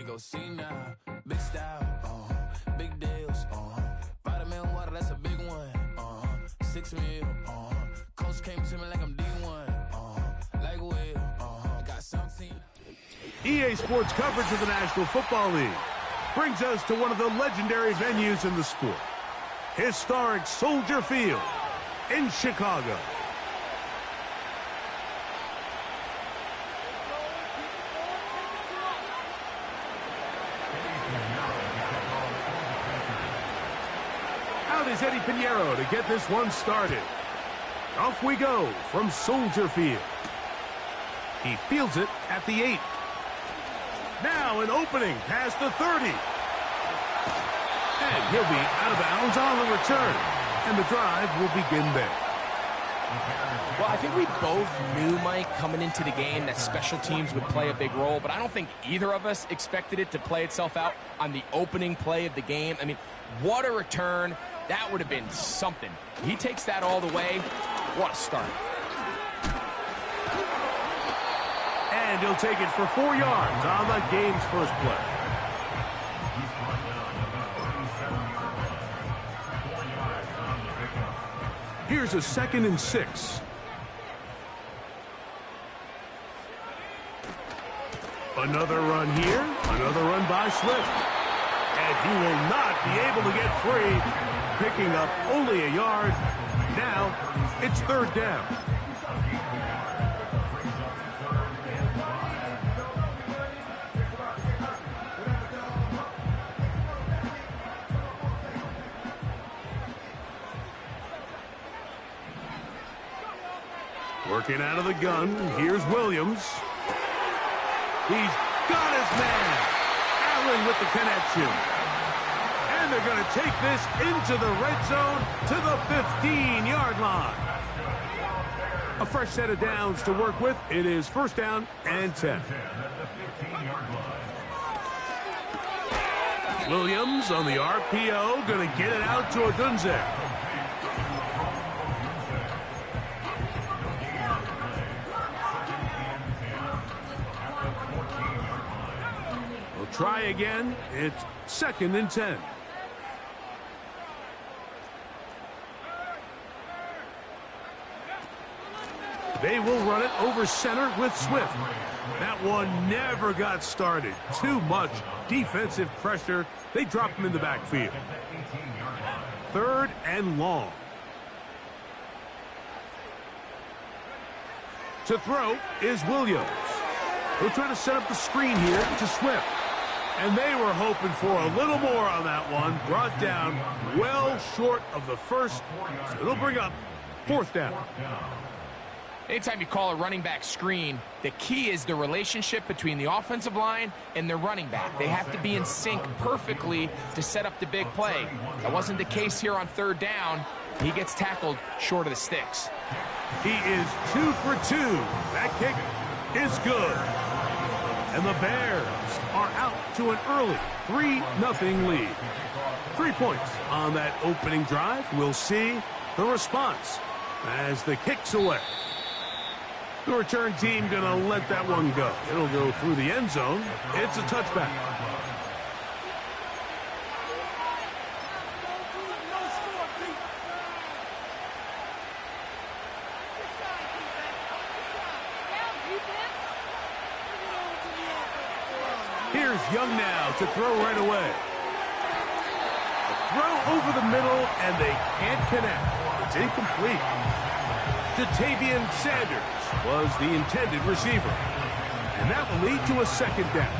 may go see now. Big style, big deals, vitamin water, that's a big one, 6 mil, coach came to me like I'm D1, like Will, I got 17. EA Sports coverage of the National Football League brings us to one of the legendary venues in the sport, historic Soldier Field in Chicago. Out is Eddie Pinheiro to get this one started. Off we go from Soldier Field. He fields it at the 8. Now an opening past the 30. And he'll be out of bounds on the return. And the drive will begin there. Well, I think we both knew, Mike, coming into the game that special teams would play a big role, but I don't think either of us expected it to play itself out on the opening play of the game. I mean, what a return. That would have been something. He takes that all the way. What a start. And he'll take it for 4 yards on the game's first play. Here's a 2nd and 6. Another run here. Another run by Swift. And he will not be able to get free. Picking up only a yard. Now it's 3rd down. Working out of the gun, here's Williams. He's got his man. Allen with the connection. And they're going to take this into the red zone to the 15-yard line. A fresh set of downs to work with. It is 1st down and 10. Williams on the RPO, going to get it out to Odunze. Try again. It's 2nd and 10. They will run it over center with Swift. That one never got started. Too much defensive pressure. They drop him in the backfield. 3rd and long. To throw is Williams. They'll try to set up the screen here to Swift. And they were hoping for a little more on that one. Brought down well short of the first. So it'll bring up 4th down. Anytime you call a running back screen, the key is the relationship between the offensive line and the running back. They have to be in sync perfectly to set up the big play. That wasn't the case here on 3rd down. He gets tackled short of the sticks. He is 2 for 2. That kick is good. And the Bears are out to an early 3-0 lead. 3 points on that opening drive. We'll see the response as the kick's away. The return team going to let that one go. It'll go through the end zone. It's a touchback. Here's Young now to throw right away. A throw over the middle, and they can't connect. It's incomplete. Jatavian Sanders was the intended receiver. And that will lead to a 2nd down.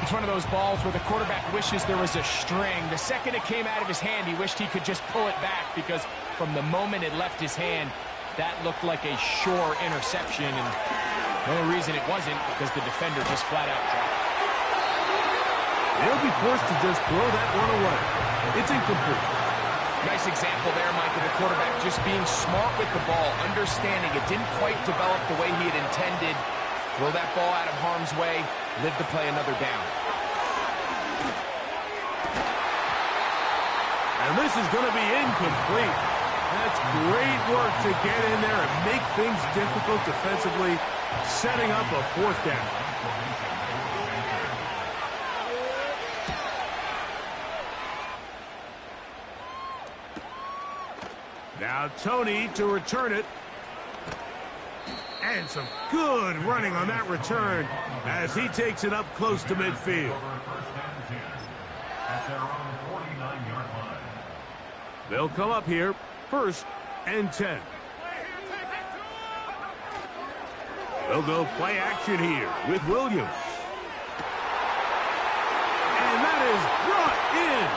It's one of those balls where the quarterback wishes there was a string. The second it came out of his hand, he wished he could just pull it back because from the moment it left his hand, that looked like a sure interception. And the only reason it wasn't because the defender just flat out dropped it. They'll be forced to just throw that one away. It's incomplete. Nice example there, Mike, of the quarterback just being smart with the ball, understanding it didn't quite develop the way he had intended. Throw that ball out of harm's way, live to play another down. And this is going to be incomplete. That's great work to get in there and make things difficult defensively, setting up a 4th down. Now Tony to return it. And some good running on that return as he takes it up close to midfield. They'll come up here, 1st and 10. They'll go play action here with Williams. And that is brought in.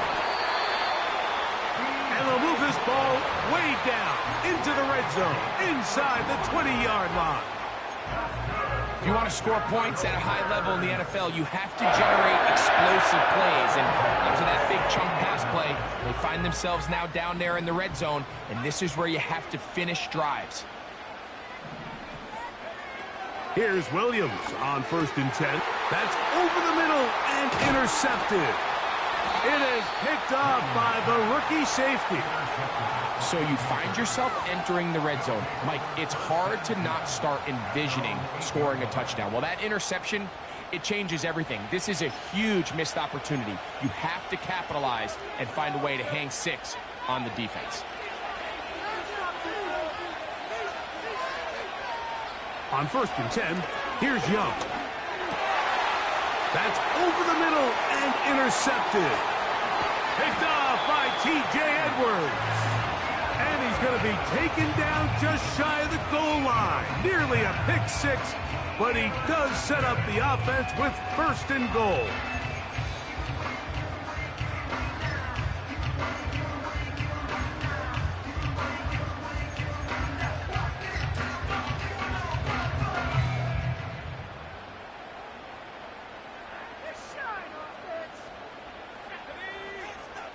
And they'll move this ball way down into the red zone, inside the 20-yard line. If you want to score points at a high level in the NFL, you have to generate explosive plays. And after that big chunk pass play, they find themselves now down there in the red zone, and this is where you have to finish drives. Here's Williams on 1st and 10. That's over the middle and intercepted. It is picked off by the rookie safety. So you find yourself entering the red zone. Mike, it's hard to not start envisioning scoring a touchdown. Well, that interception, it changes everything. This is a huge missed opportunity. You have to capitalize and find a way to hang 6 on the defense. On 1st and 10, here's Young. That's over the middle and intercepted. Picked off by T.J. Edwards. And he's going to be taken down just shy of the goal line. Nearly a pick 6, but he does set up the offense with 1st and goal.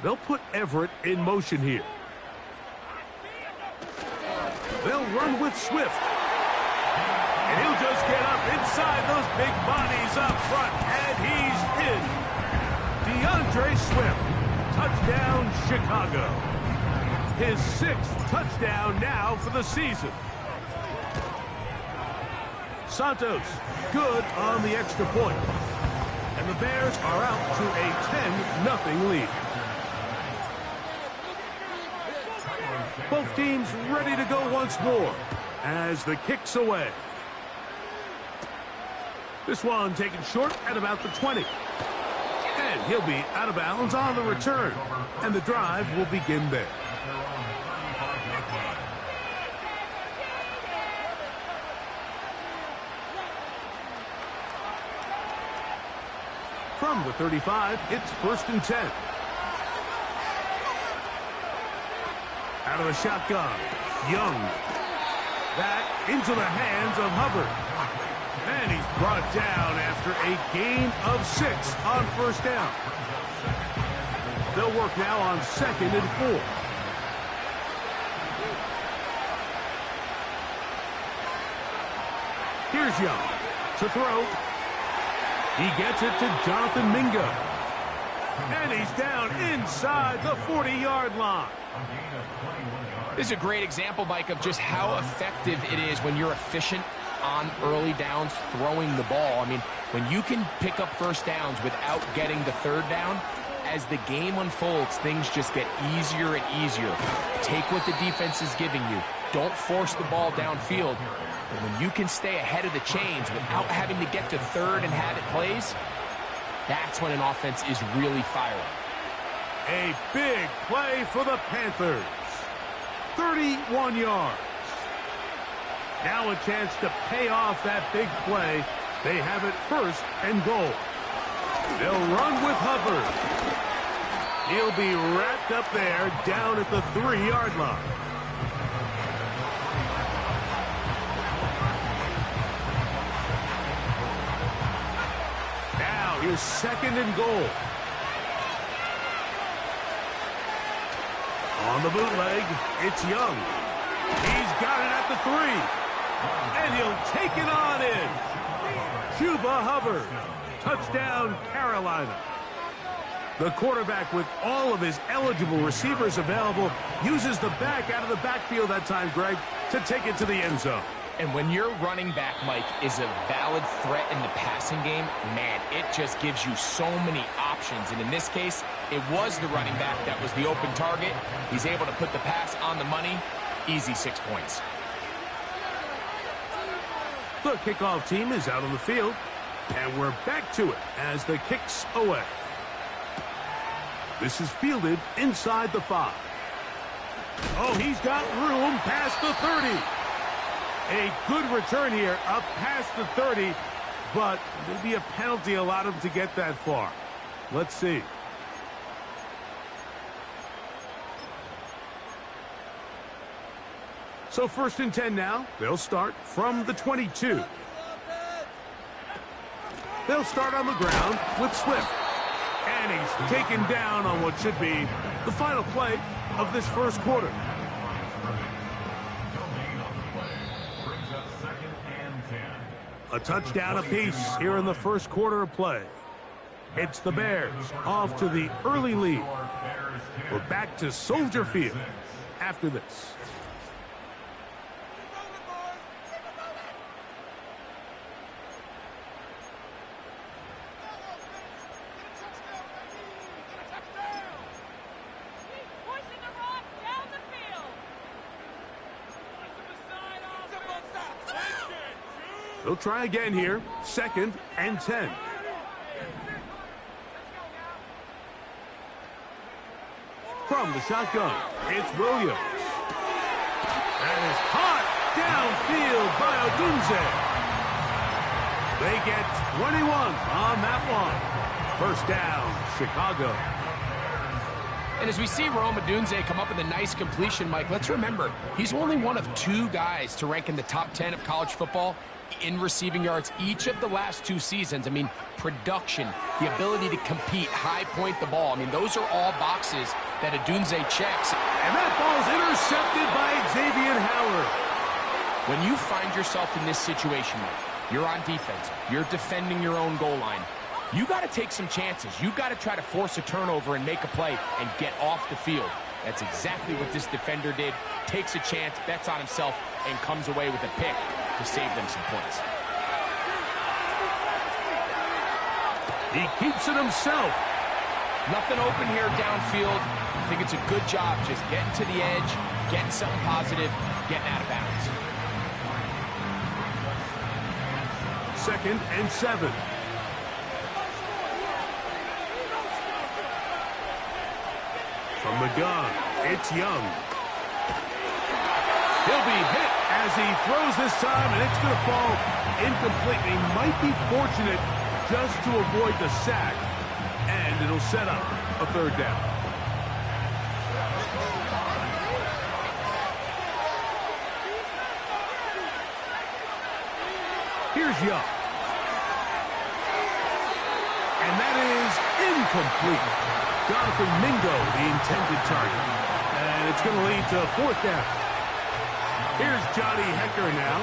They'll put Everett in motion here. They'll run with Swift. And he'll just get up inside those big bodies up front. And he's in. DeAndre Swift. Touchdown, Chicago. His 6th touchdown now for the season. Santos, good on the extra point. And the Bears are out to a 10-0 lead. Both teams ready to go once more as the kick's away. This one taken short at about the 20. And he'll be out of bounds on the return. And the drive will begin there. From the 35, it's 1st and 10. Out of the shotgun, Young. That into the hands of Hubbard. And he's brought down after a gain of 6 on 1st down. They'll work now on 2nd and 4. Here's Young to throw. He gets it to Jonathan Mingo. And he's down inside the 40-yard line. This is a great example, Mike, of just how effective it is when you're efficient on early downs throwing the ball. I mean, when you can pick up 1st downs without getting the 3rd down, as the game unfolds, things just get easier and easier. Take what the defense is giving you. Don't force the ball downfield. But when you can stay ahead of the chains without having to get to 3rd and have it plays, that's when an offense is really firing. A big play for the Panthers. 31 yards. Now a chance to pay off that big play. They have it 1st and goal. They'll run with Hubbard. He'll be wrapped up there down at the 3-yard line. Now here's 2nd and goal. On the bootleg, it's Young. He's got it at the 3. And he'll take it on in. Chuba Hubbard. Touchdown, Carolina. The quarterback, with all of his eligible receivers available, uses the back out of the backfield that time, Greg, to take it to the end zone. And when your running back, Mike, is a valid threat in the passing game, man, it just gives you so many options. And in this case, it was the running back that was the open target. He's able to put the pass on the money. Easy 6 points. The kickoff team is out on the field, and we're back to it as the kick's away. This is fielded inside the 5. Oh, he's got room past the 30. A good return here up past the 30, but maybe a penalty allowed him to get that far. Let's see. So 1st and 10 now. They'll start from the 22. They'll start on the ground with Swift. And he's taken down on what should be the final play of this first quarter. A touchdown apiece here in the first quarter of play. It's the Bears off to the early lead. We're back to Soldier Field after this. They'll try again here. 2nd and 10. From the shotgun, it's Williams. That is caught downfield by Odunze. They get 21 on that one. 1st down, Chicago. And as we see Rome Odunze come up with a nice completion, Mike, let's remember, he's only one of 2 guys to rank in the top 10 of college football in receiving yards each of the last 2 seasons. I mean, production, the ability to compete, high point the ball. I mean, those are all boxes that Odunze checks. And that ball's intercepted by Xavier Howard. When you find yourself in this situation, Mike, you're on defense, you're defending your own goal line, you got to take some chances. You got to try to force a turnover and make a play and get off the field. That's exactly what this defender did. Takes a chance, bets on himself, and comes away with a pick to save them some points. He keeps it himself. Nothing open here downfield. I think it's a good job just getting to the edge, getting something positive, getting out of bounds. 2nd and 7. From the gun, it's Young. He'll be hit as he throws this time, and it's going to fall incomplete. He might be fortunate just to avoid the sack, and it'll set up a 3rd down. Here's Young. And that is incomplete. Jonathan Mingo, the intended target. And it's going to lead to 4th down. Here's Johnny Hecker now,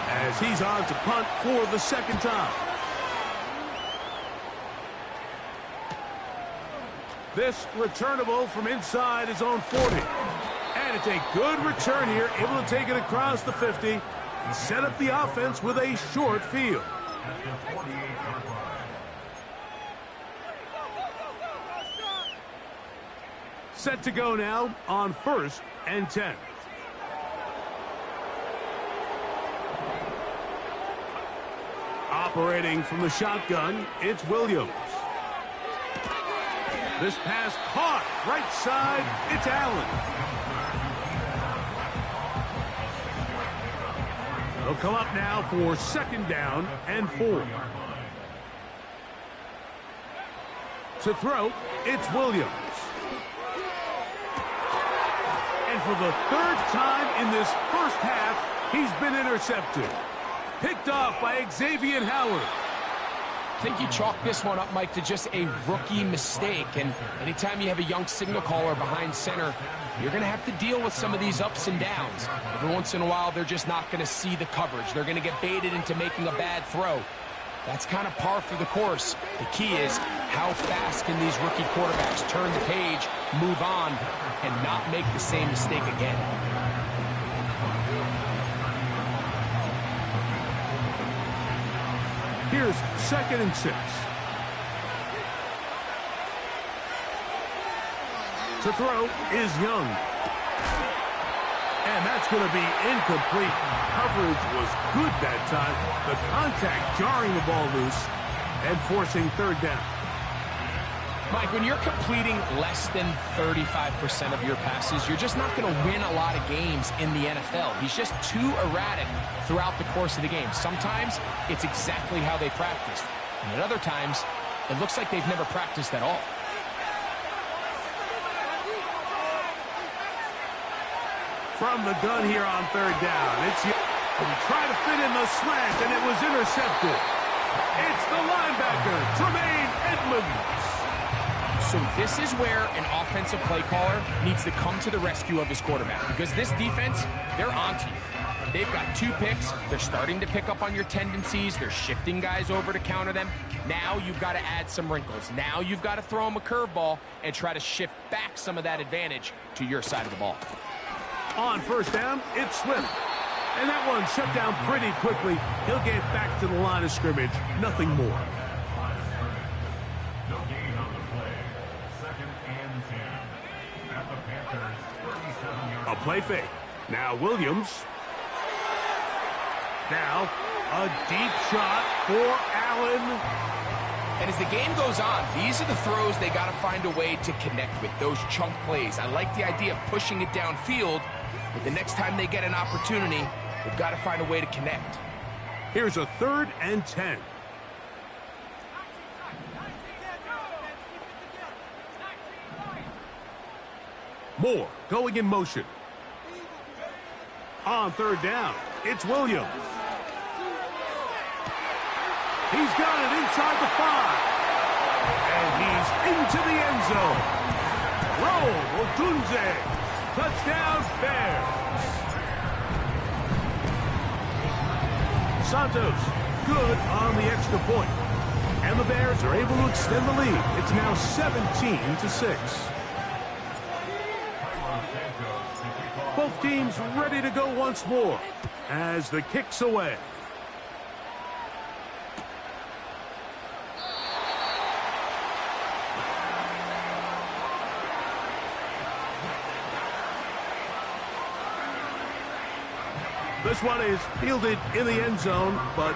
as he's on to punt for the 2nd time. This returnable from inside his own 40. And it's a good return here, able to take it across the 50 and set up the offense with a short field. Set to go now on 1st and 10. Operating from the shotgun, it's Williams. This pass caught right side, it's Allen. They'll come up now for 2nd down and 4. To throw, it's Williams. And for the 3rd time in this first half, he's been intercepted. Picked off by Xavier Howard. I think you chalk this one up, Mike, to just a rookie mistake. And anytime you have a young signal caller behind center, you're going to have to deal with some of these ups and downs. Every once in a while, they're just not going to see the coverage. They're going to get baited into making a bad throw. That's kind of par for the course. The key is how fast can these rookie quarterbacks turn the page, move on, and not make the same mistake again. Here's 2nd and 6. To throw is Young. And that's going to be incomplete. Coverage was good that time. The contact jarring the ball loose and forcing third down. Mike, when you're completing less than 35% of your passes, you're just not going to win a lot of games in the NFL. He's just too erratic throughout the course of the game. Sometimes it's exactly how they practiced. And at other times, it looks like they've never practiced at all. From the gun here on third down. He tried to fit in the slant, and it was intercepted. It's the linebacker, Tremaine Edmonds. So this is where an offensive play caller needs to come to the rescue of his quarterback, because this defense, they're onto you. They've got 2 picks. They're starting to pick up on your tendencies. They're shifting guys over to counter them. Now you've got to add some wrinkles. Now you've got to throw them a curveball and try to shift back some of that advantage to your side of the ball. On first down, it's Swift. And that one shut down pretty quickly. He'll get back to the line of scrimmage. Nothing more. No gain on the play. 2nd and 10. At the Panthers, 37-yard. A play fake. Now Williams. Now a deep shot for Allen. And as the game goes on, these are the throws they got to find a way to connect with, those chunk plays. I like the idea of pushing it downfield, but the next time they get an opportunity, they've got to find a way to connect. Here's a 3rd and 10. Moore going in motion. On third down, it's Williams. He's got it inside the 5. And he's into the end zone. Roll, Otunze. Touchdown, Bears. Santos, good on the extra point. And the Bears are able to extend the lead. It's now 17-6. Both teams ready to go once more as the kick's away. This one is fielded in the end zone, but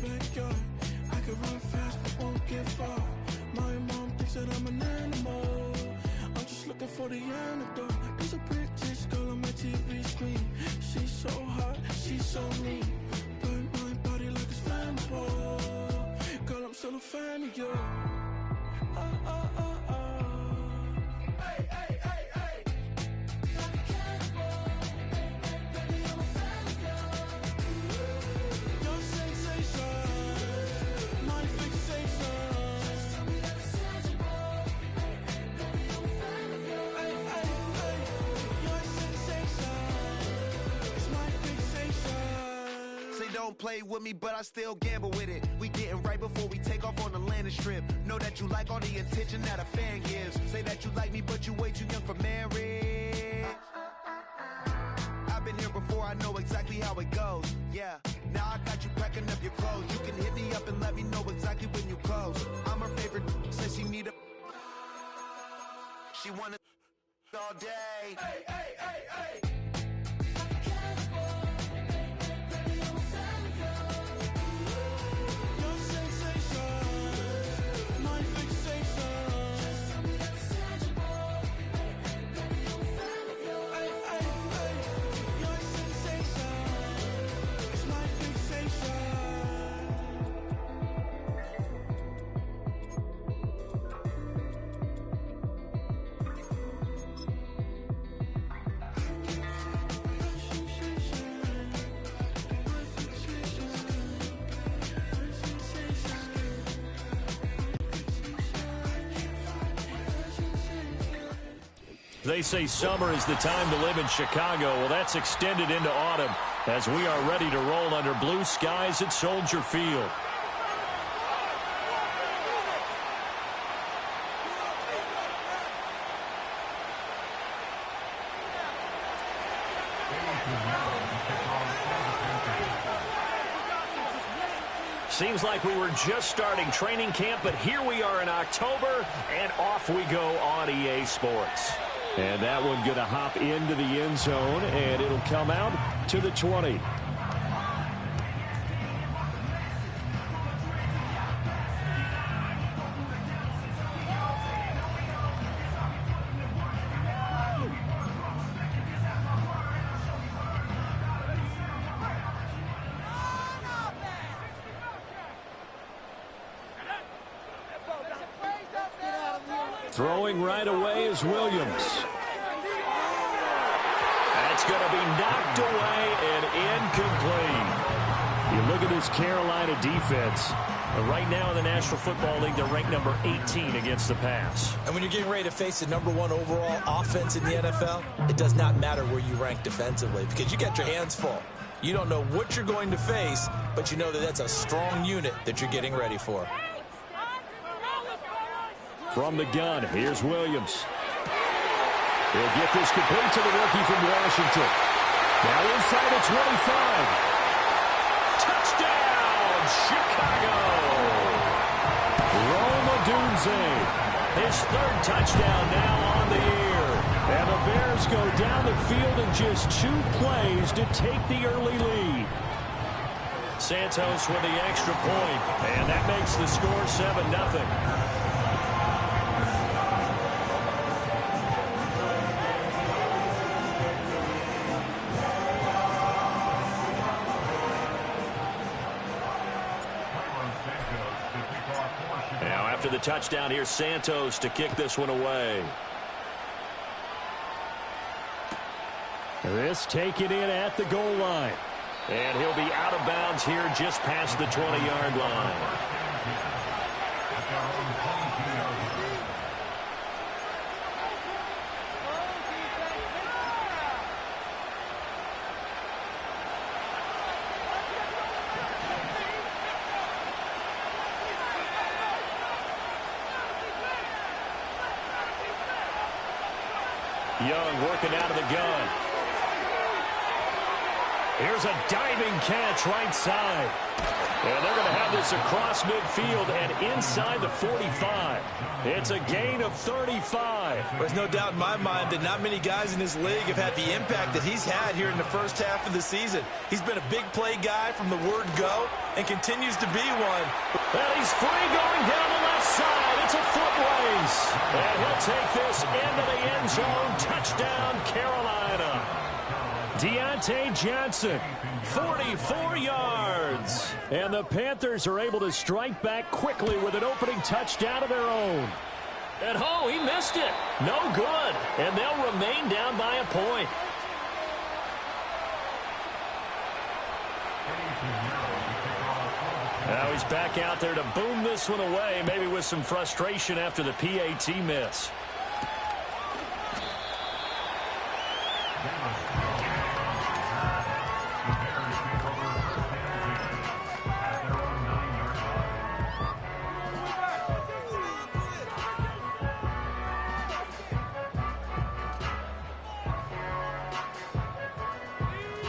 backyard. I can run fast but won't get far. My mom thinks that I'm an animal. I'm just looking for the antidote. There's a British girl on my TV screen. She's so hot, she's so mean. Burn my body like it's flammable. Girl, I'm still a fan of you. Hey, hey, hey, hey. Like a cannibal. Baby, I'm a fan of you. Your sensation, my fixation. Just tell me that it's tangible. Hey, hey, baby, I'm a fan of you. Hey, hey, hey. Your sensation is my fixation. Say don't play with me, but I still gamble with it. We getting right before we take off on the landing strip. Know that you like all the attention that a fan gives. Say that you like me, but you way too young for marriage. I've been here before, I know exactly how it goes. Yeah, now I got you packing up your clothes. You can hit me up and let me know exactly when you close. I'm her favorite, says she need a. She wanna all day. Hey, hey, hey, hey. They say summer is the time to live in Chicago. Well, that's extended into autumn as we are ready to roll under blue skies at Soldier Field. Seems like we were just starting training camp, but here we are in October, and off we go on EA Sports. And that one going to hop into the end zone, and it'll come out to the 20. Throwing right away is Williams. That's going to be knocked away and incomplete. You look at this Carolina defense. Right now in the National Football League, they're ranked number 18 against the pass. And when you're getting ready to face the #1 overall offense in the NFL, it does not matter where you rank defensively because you got your hands full. You don't know what you're going to face, but you know that that's a strong unit that you're getting ready for. From the gun, here's Williams. He'll get this complete to the rookie from Washington. Now inside the 25. Touchdown, Chicago! Rome Odunze, his third touchdown now on the year. And the Bears go down the field in just 2 plays to take the early lead. Santos with the extra point, and that makes the score 7-0. After the touchdown, here's Santos to kick this one away. This taken in at the goal line. And he'll be out of bounds here just past the 20-yard line. Young working out of the gun. Here's a diving catch right side. And they're going to have this across midfield and inside the 45. It's a gain of 35. There's no doubt in my mind that not many guys in this league have had the impact that he's had here in the first half of the season. He's been a big play guy from the word go and continues to be one. And he's free going down the left side. It's a foot race. And he'll take this into the end zone. Touchdown, Carolina. Deontay Johnson, 44 yards. And the Panthers are able to strike back quickly with an opening touchdown of their own. And oh, he missed it. No good. And they'll remain down by a point. Now he's back out there to boom this one away, maybe with some frustration after the PAT miss.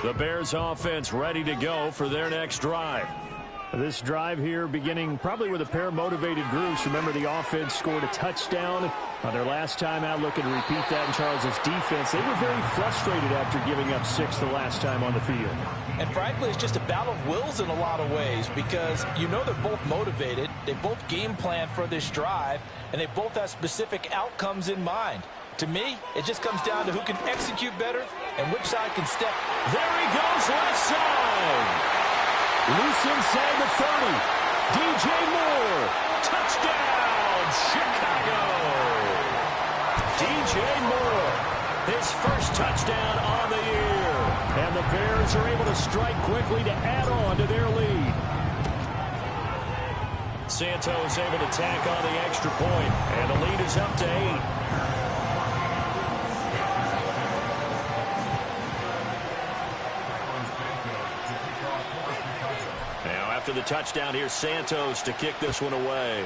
The Bears offense ready to go for their next drive. This drive here beginning probably with a pair of motivated groups. Remember, the offense scored a touchdown on their last time out, looking to repeat that in Charles's defense. They were very frustrated after giving up 6 the last time on the field. And frankly, it's just a battle of wills in a lot of ways because you know they're both motivated. They both game plan for this drive, and they both have specific outcomes in mind. To me, it just comes down to who can execute better and which side can step. There he goes, left side. Loose inside the 30. DJ Moore. Touchdown, Chicago. DJ Moore, his first touchdown on the year. And the Bears are able to strike quickly to add on to their lead. Santos able to tack on the extra point, and the lead is up to 8. After the touchdown, here's Santos to kick this one away.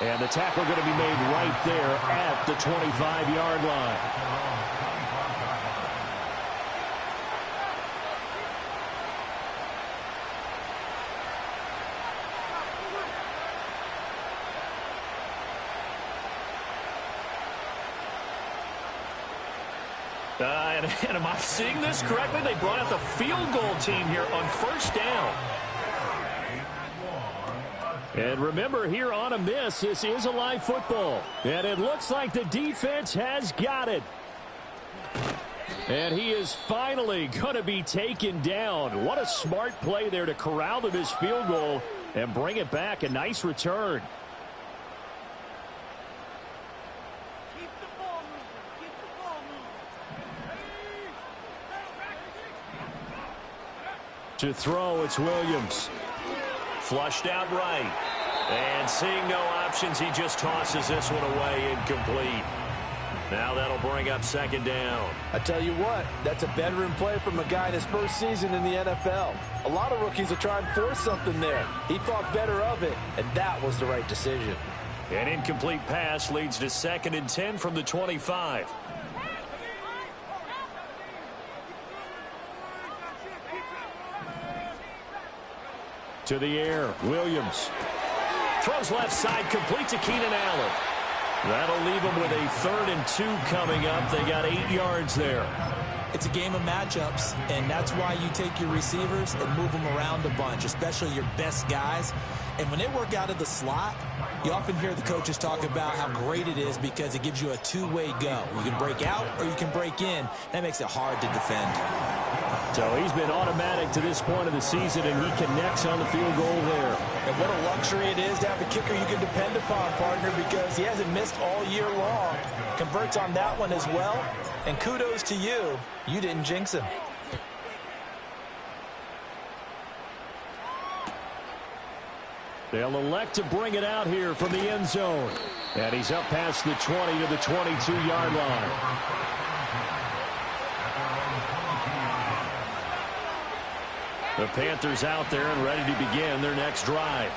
And the tackle going to be made right there at the 25-yard line. And am I seeing this correctly? They brought out the field goal team here on first down. And remember, here on a miss, this is a live football. And it looks like the defense has got it. And he is finally going to be taken down. What a smart play there to corral to this field goal and bring it back. A nice return. To throw, it's Williams. Flushed out right. And seeing no options, he just tosses this one away, incomplete. Now that'll bring up second down. I tell you what, that's a veteran play from a guy in his first season in the NFL. A lot of rookies are trying to force something there. He thought better of it, and that was the right decision. An incomplete pass leads to 2nd and 10 from the 25. To the air, Williams. Throws left side, complete to Keenan Allen. That'll leave them with a 3rd and 2 coming up. They got 8 yards there. It's a game of matchups, and that's why you take your receivers and move them around a bunch, especially your best guys. And when they work out of the slot, you often hear the coaches talk about how great it is because it gives you a two-way go. You can break out or you can break in. That makes it hard to defend. So he's been automatic to this point of the season, and he connects on the field goal there. And what a luxury it is to have a kicker you can depend upon, partner, because he hasn't missed all year long. Converts on that one as well. And kudos to you. You didn't jinx him. They'll elect to bring it out here from the end zone. And he's up past the 20 to the 22-yard line. The Panthers out there and ready to begin their next drive.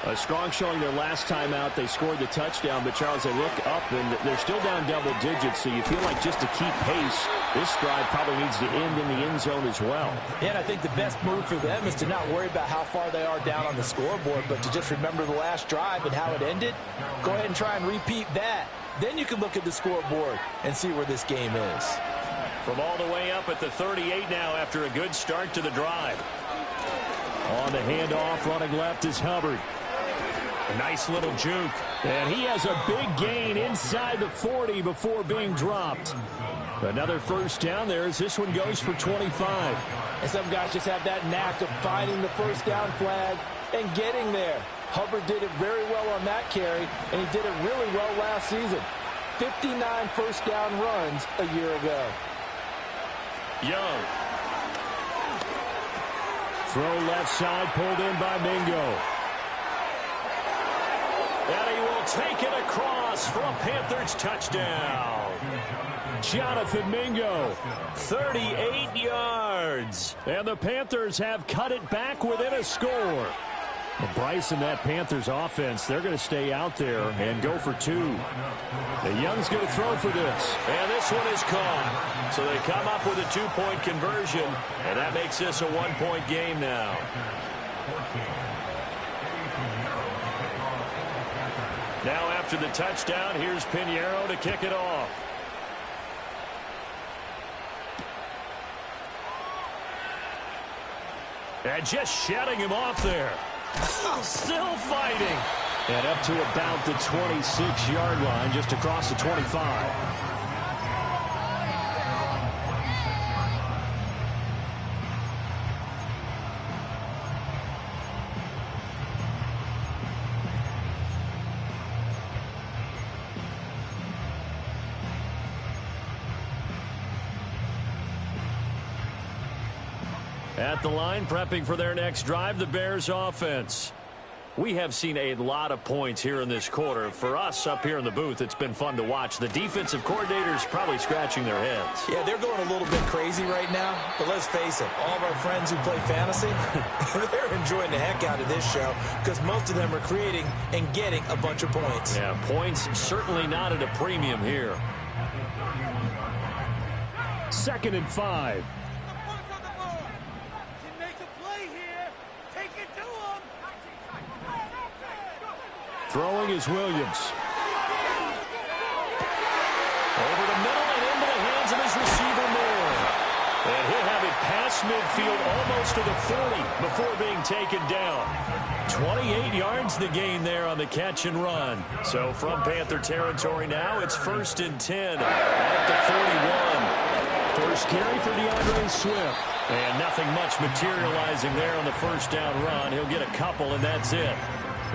A strong showing their last time out. They scored the touchdown, but Charles, they look up and they're still down double digits, so you feel like just to keep pace, this drive probably needs to end in the end zone as well. Yeah, and I think the best move for them is to not worry about how far they are down on the scoreboard, but to just remember the last drive and how it ended. Go ahead and try and repeat that. Then you can look at the scoreboard and see where this game is. From all the way up at the 38 now after a good start to the drive. On the handoff, running left is Hubbard. A nice little juke. And he has a big gain inside the 40 before being dropped. Another first down there as this one goes for 25. And some guys just have that knack of finding the first down flag and getting there. Hubbard did it very well on that carry, and he did it really well last season. 59 first down runs a year ago. Young. Throw left side, pulled in by Mingo. And he will take it across for a Panthers touchdown. Jonathan Mingo, 38 yards. And the Panthers have cut it back within a score. Well, Bryce and that Panthers offense, they're going to stay out there and go for two. And Young's going to throw for this. And this one is caught. So they come up with a two-point conversion, and that makes this a one-point game now. Now after the touchdown, here's Pinheiro to kick it off. And just shutting him off there. Still fighting. And up to about the 26-yard line, just across the 25. At the line, prepping for their next drive, the Bears offense. We have seen a lot of points here in this quarter. For us up here in the booth, it's been fun to watch. The defensive coordinators probably scratching their heads. Yeah, they're going a little bit crazy right now. But let's face it, all of our friends who play fantasy, they're enjoying the heck out of this show because most of them are creating and getting a bunch of points. Yeah, points certainly not at a premium here. 2nd and 5. Throwing is Williams. Over the middle and into the hands of his receiver, Moore. And he'll have it past midfield almost to the 40 before being taken down. 28 yards the gain there on the catch and run. So from Panther territory now, it's 1st and 10 at the 41. First carry for DeAndre Swift. And nothing much materializing there on the first down run. He'll get a couple, and that's it.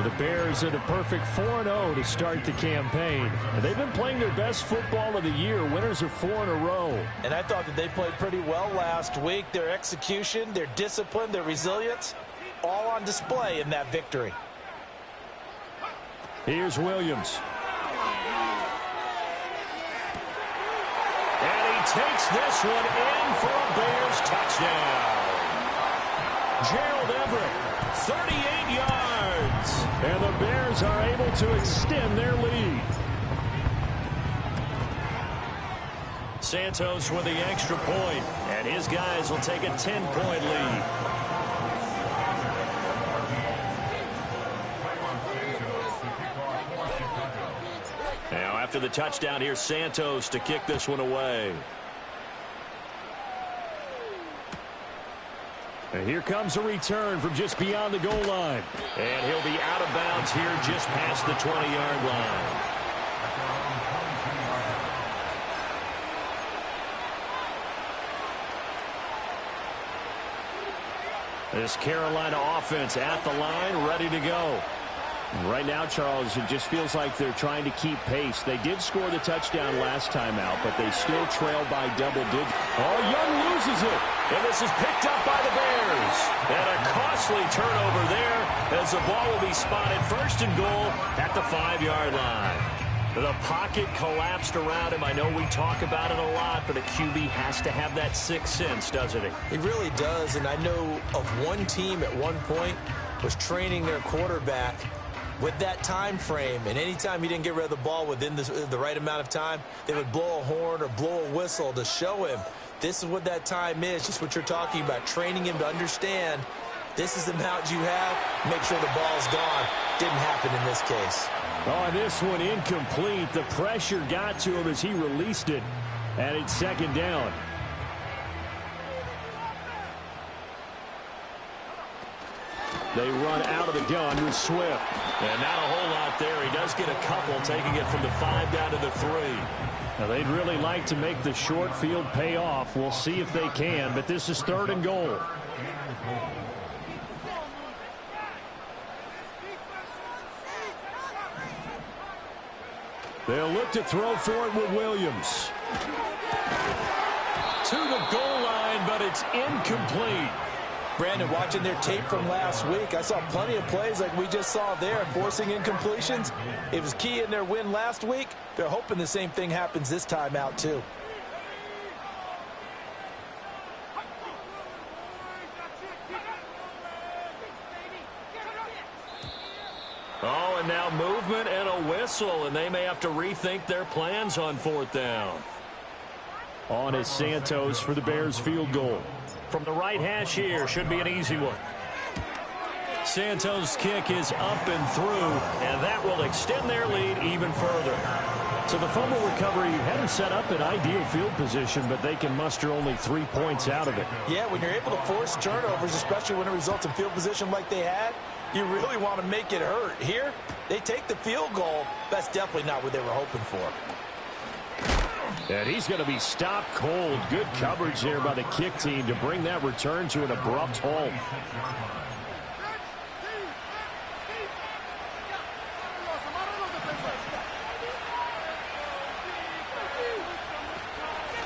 The Bears are the perfect 4-0 to start the campaign. And they've been playing their best football of the year. Winners are 4 in a row. And I thought that they played pretty well last week. Their execution, their discipline, their resilience, all on display in that victory. Here's Williams. And he takes this one in for a Bears touchdown. Gerald Everett, 38 yards. And the Bears are able to extend their lead. Santos with the extra point, and his guys will take a 10-point lead. Now after the touchdown, here's Santos to kick this one away. And here comes a return from just beyond the goal line. And he'll be out of bounds here just past the 20-yard line. This Carolina offense at the line, ready to go. Right now, Charles, it just feels like they're trying to keep pace. They did score the touchdown last time out, but they still trail by double digits. Oh, Young loses it. And this is picked up by the Bears. And a costly turnover there as the ball will be spotted 1st and goal at the 5-yard line. The pocket collapsed around him. I know we talk about it a lot, but a QB has to have that sixth sense, doesn't he? He really does, and I know of one team at one point was training their quarterback with that time frame, and anytime he didn't get rid of the ball within the right amount of time, they would blow a horn or blow a whistle to show him this is what that time is, just what you're talking about, training him to understand this is the amount you have, make sure the ball's gone. Didn't happen in this case. Oh, this one incomplete. The pressure got to him as he released it, and it's second down. They run out of the gun with Swift. And not a whole lot there. He does get a couple, taking it from the 5 down to the 3. Now, they'd really like to make the short field pay off. We'll see if they can, but this is 3rd and goal. They'll look to throw for it with Williams. To the goal line, but it's incomplete. Brandon, watching their tape from last week, I saw plenty of plays like we just saw there, forcing incompletions. It was key in their win last week. They're hoping the same thing happens this time out, too. Oh, and now movement and a whistle, and they may have to rethink their plans on 4th down. On is Santos for the Bears field goal. From the right hash here, should be an easy one. Santos' kick is up and through, and that will extend their lead even further. So the fumble recovery had them set up in ideal field position, but they can muster only 3 points out of it. Yeah, when you're able to force turnovers, especially when it results in field position like they had, you really want to make it hurt. Here, they take the field goal. That's definitely not what they were hoping for. And he's going to be stopped cold. Good coverage there by the kick team to bring that return to an abrupt halt.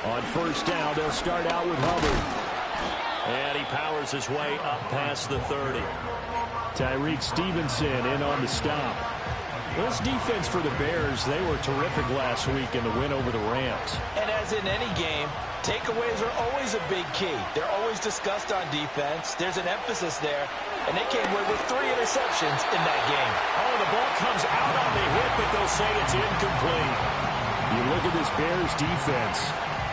On 1st down, they'll start out with Hubbard. And he powers his way up past the 30. Tyreek Stevenson in on the stop. This defense for the Bears, they were terrific last week in the win over the Rams. And as in any game, takeaways are always a big key. They're always discussed on defense. There's an emphasis there, and they came away with 3 interceptions in that game. Oh, the ball comes out on the hit, but they'll say it's incomplete. You look at this Bears defense.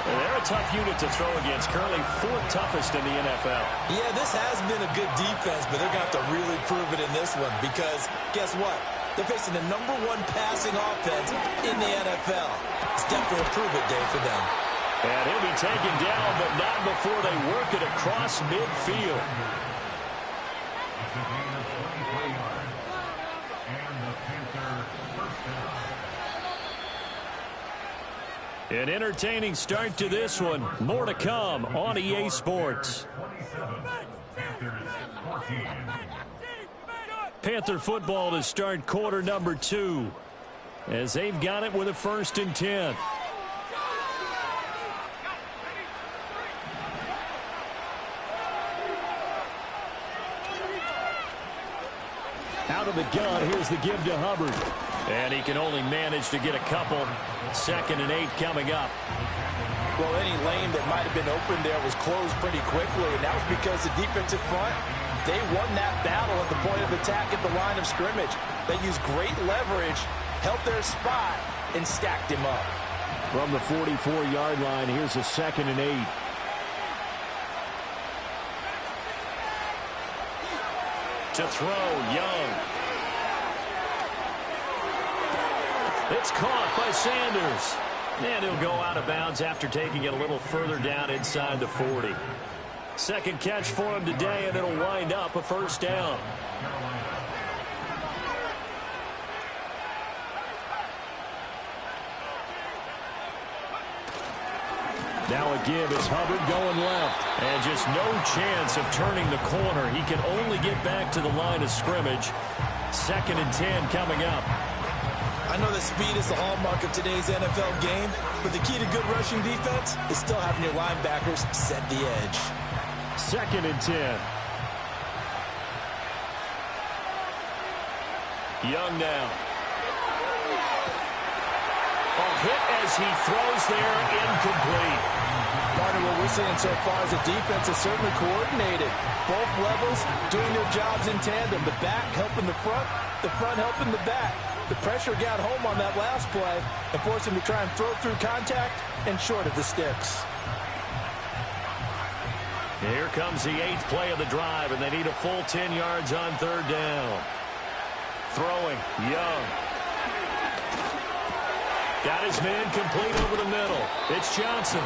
And they're a tough unit to throw against, currently 4th toughest in the NFL. Yeah, this has been a good defense, but they're going to have to really prove it in this one because guess what? They're facing the #1 passing offense in the NFL. It's definitely a prove-it day for them. And he'll be taken down, but not before they work it across midfield. An entertaining start to this one. More to come on EA Sports. Panther football to start quarter number 2 as they've got it with a 1st and 10. Out of the gun, here's the give to Hubbard. And he can only manage to get a couple. 2nd and 8 coming up. Well, any lane that might have been open there was closed pretty quickly, and that was because the defensive front, they won that battle at the point of attack at the line of scrimmage. They used great leverage, held their spot, and stacked him up. From the 44-yard line, here's a 2nd and 8. To throw, Young. It's caught by Sanders. And he'll go out of bounds after taking it a little further down inside the 40. Second catch for him today, and it'll wind up a 1st down. Now a give as Hubbard going left. And just no chance of turning the corner. He can only get back to the line of scrimmage. 2nd and 10 coming up. I know that speed is the hallmark of today's NFL game, but the key to good rushing defense is still having your linebackers set the edge. 2nd and 10. Young now. A hit as he throws there, incomplete. Partner, what we're seeing so far is the defense is certainly coordinated. Both levels doing their jobs in tandem. The back helping the front helping the back. The pressure got home on that last play and forced him to try and throw through contact and short of the sticks. Here comes the 8th play of the drive, and they need a full 10 yards on 3rd down. Throwing, Young. Got his man complete over the middle. It's Johnson.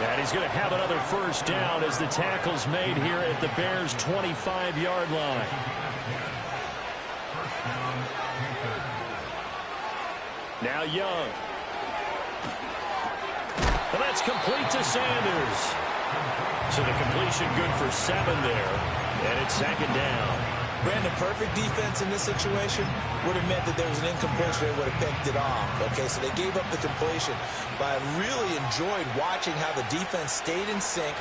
And he's going to have another first down as the tackle's made here at the Bears' 25-yard line. Now Young. And that's complete to Sanders. So the completion good for 7 there. And it's 2nd down. Brandon, perfect defense in this situation would have meant that there was an incompletion. They would have picked it off. Okay, so they gave up the completion. But I really enjoyed watching how the defense stayed in sync,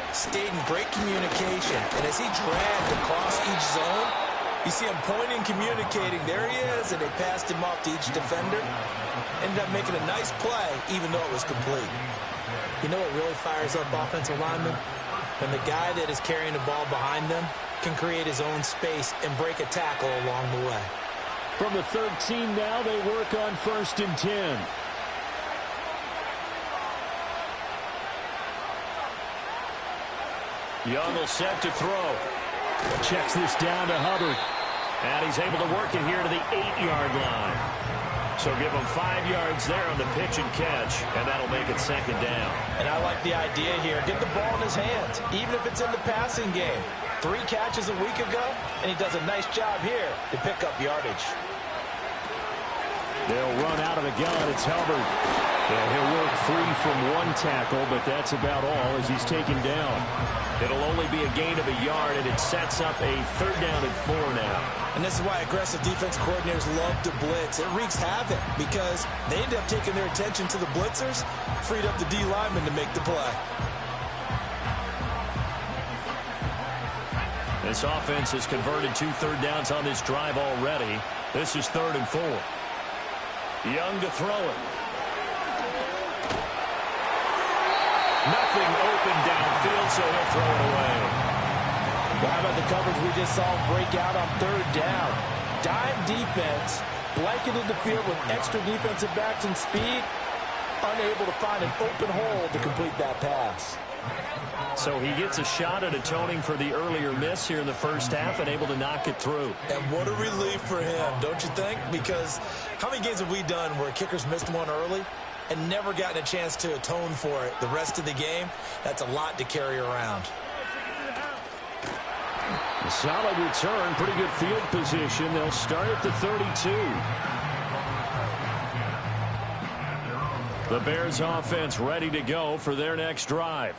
stayed in great communication. And as he dragged across each zone, you see him pointing, communicating. There he is, and they passed him off to each defender. Ended up making a nice play, even though it was complete. You know what really fires up offensive linemen? When the guy that is carrying the ball behind them can create his own space and break a tackle along the way. From the 13 now, they work on 1st and 10. Young will set to throw. Checks this down to Hubbard. And he's able to work it here to the 8-yard line. So give him 5 yards there on the pitch and catch, and that'll make it 2nd down. And I like the idea here. Get the ball in his hands, even if it's in the passing game. 3 catches a week ago, and he does a nice job here to pick up yardage. They'll run out of the gun. It's Hubbard. And he'll work free from 1 tackle, but that's about all as he's taken down. It'll only be a gain of a yard, and it sets up a 3rd down and 4 now. And this is why aggressive defense coordinators love to blitz. It wreaks havoc because they end up taking their attention to the blitzers, freed up the D lineman to make the play. This offense has converted 2 third downs on this drive already. This is 3rd and 4. Young to throw it. Nothing open downfield, so he'll throw it away. Well, how about the coverage we just saw break out on 3rd down? Dime defense, blanketed the field with extra defensive backs and speed, unable to find an open hole to complete that pass. So he gets a shot at atoning for the earlier miss here in the first half and able to knock it through. And what a relief for him, don't you think? Because how many games have we done where kickers missed one early and never gotten a chance to atone for it the rest of the game? That's a lot to carry around. A solid return, pretty good field position. They'll start at the 32. The Bears offense ready to go for their next drive.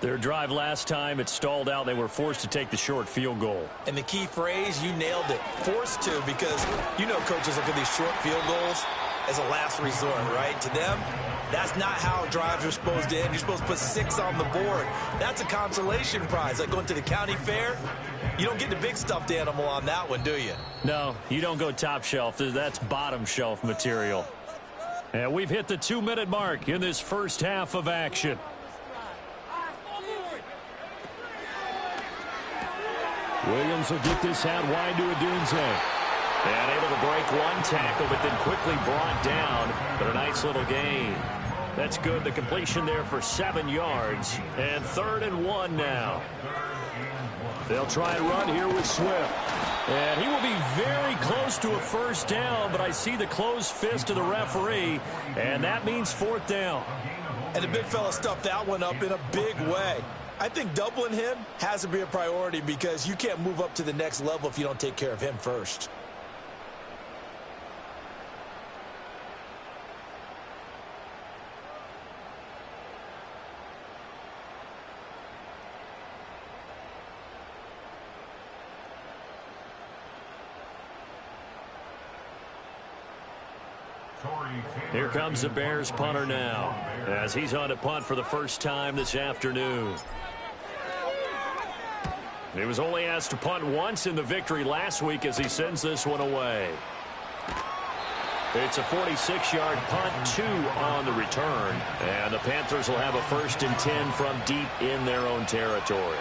Their drive last time, it stalled out. They were forced to take the short field goal. And the key phrase, you nailed it. Forced to, because you know coaches look at these short field goals as a last resort, right? To them, that's not how drives are supposed to end. You're supposed to put 6 on the board. That's a consolation prize. Like going to the county fair, you don't get the big stuffed animal on that one, do you? No, you don't go top shelf. That's bottom shelf material. And we've hit the 2-minute mark in this first half of action. Williams will get this out wide to Adunze. And able to break 1 tackle, but then quickly brought down. But a nice little gain. That's good. The completion there for 7 yards. And 3rd and 1 now. They'll try and run here with Swift. And he will be very close to a first down, but I see the closed fist of the referee, and that means 4th down. And the big fella stuffed that one up in a big way. I think doubling him has to be a priority because you can't move up to the next level if you don't take care of him first. Here comes the Bears punter now as he's on to punt for the first time this afternoon. He was only asked to punt once in the victory last week as he sends this one away. It's a 46-yard punt, 2 on the return. And the Panthers will have a 1st and 10 from deep in their own territory.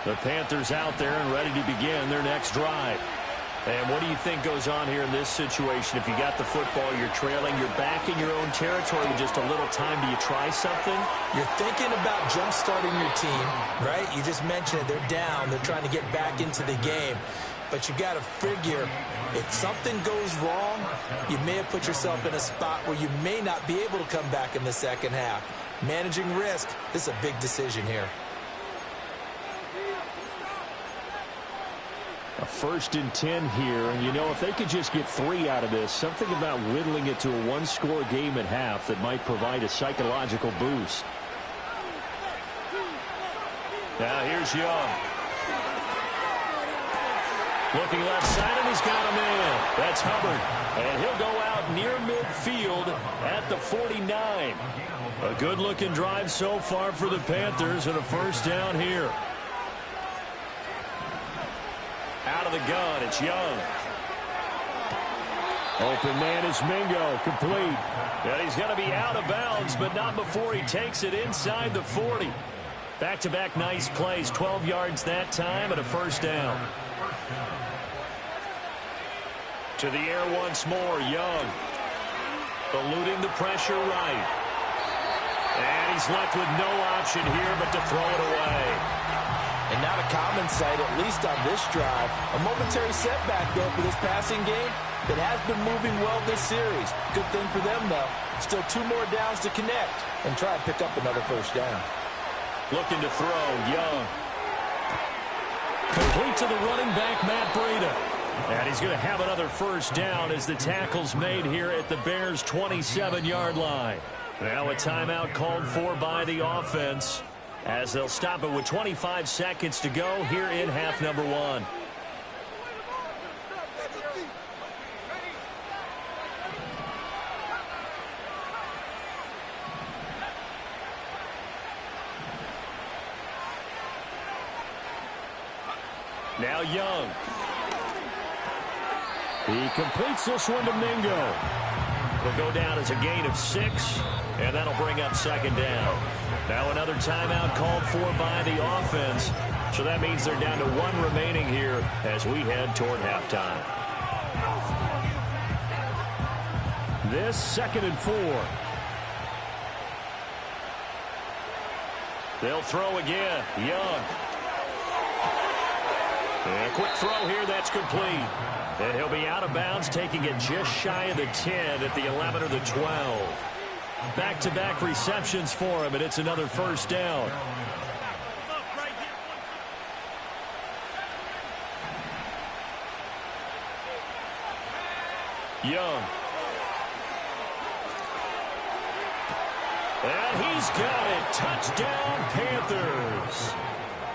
The Panthers out there and ready to begin their next drive. And what do you think goes on here in this situation? If you got the football, you're trailing, you're back in your own territory with just a little time. Do you try something? You're thinking about jump-starting your team, right? You just mentioned it. They're down. They're trying to get back into the game. But you got to figure, if something goes wrong, you may have put yourself in a spot where you may not be able to come back in the second half. Managing risk, this is a big decision here. A 1st and 10 here, and you know, if they could just get 3 out of this, something about whittling it to a 1-score game at half that might provide a psychological boost. Now here's Young. Looking left side, and he's got a man. That's Hubbard, and he'll go out near midfield at the 49. A good-looking drive so far for the Panthers, and a 1st down here. Out of the gun, it's Young. Open man is Mingo, complete. And he's going to be out of bounds, but not before he takes it inside the 40. Back-to-back nice plays, 12 yards that time, and a 1st down. To the air once more, Young. Eluding the pressure right. And he's left with no option here but to throw it away. And not a common sight, at least on this drive. A momentary setback, though, for this passing game that has been moving well this series. Good thing for them, though. Still 2 more downs to connect and try and pick up another 1st down. Looking to throw, Young. Complete to the running back, Matt Breida. And he's going to have another 1st down as the tackle's made here at the Bears' 27-yard line. Now a timeout called for by the offense, as they'll stop it with 25 seconds to go here in half number 1. Now Young. He completes this one to Mingo. It'll go down as a gain of 6, and that'll bring up 2nd down. Now another timeout called for by the offense. So that means they're down to 1 remaining here as we head toward halftime. This 2nd and 4. They'll throw again. Young. And a quick throw here, that's complete. And he'll be out of bounds, taking it just shy of the 10 at the 11 or the 12. Back-to-back receptions for him, and it's another 1st down. Young. And he's got it. Touchdown, Panthers.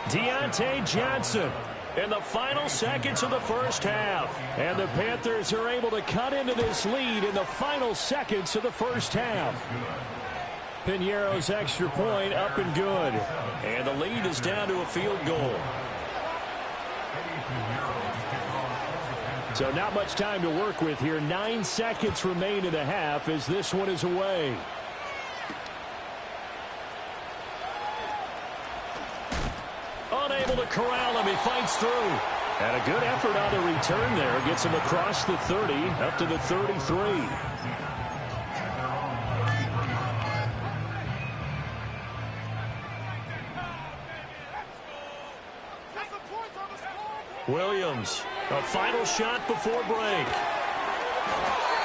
Deontay Johnson in the final seconds of the 1st half. And the Panthers are able to cut into this lead in the final seconds of the 1st half. Piñeiro's extra point up and good. And the lead is down to a field goal. So not much time to work with here. 9 seconds remain in the half as this one is away. Unable to corral him. He fights through. And a good effort on the return there. Gets him across the 30, up to the 33. Williams, a final shot before break.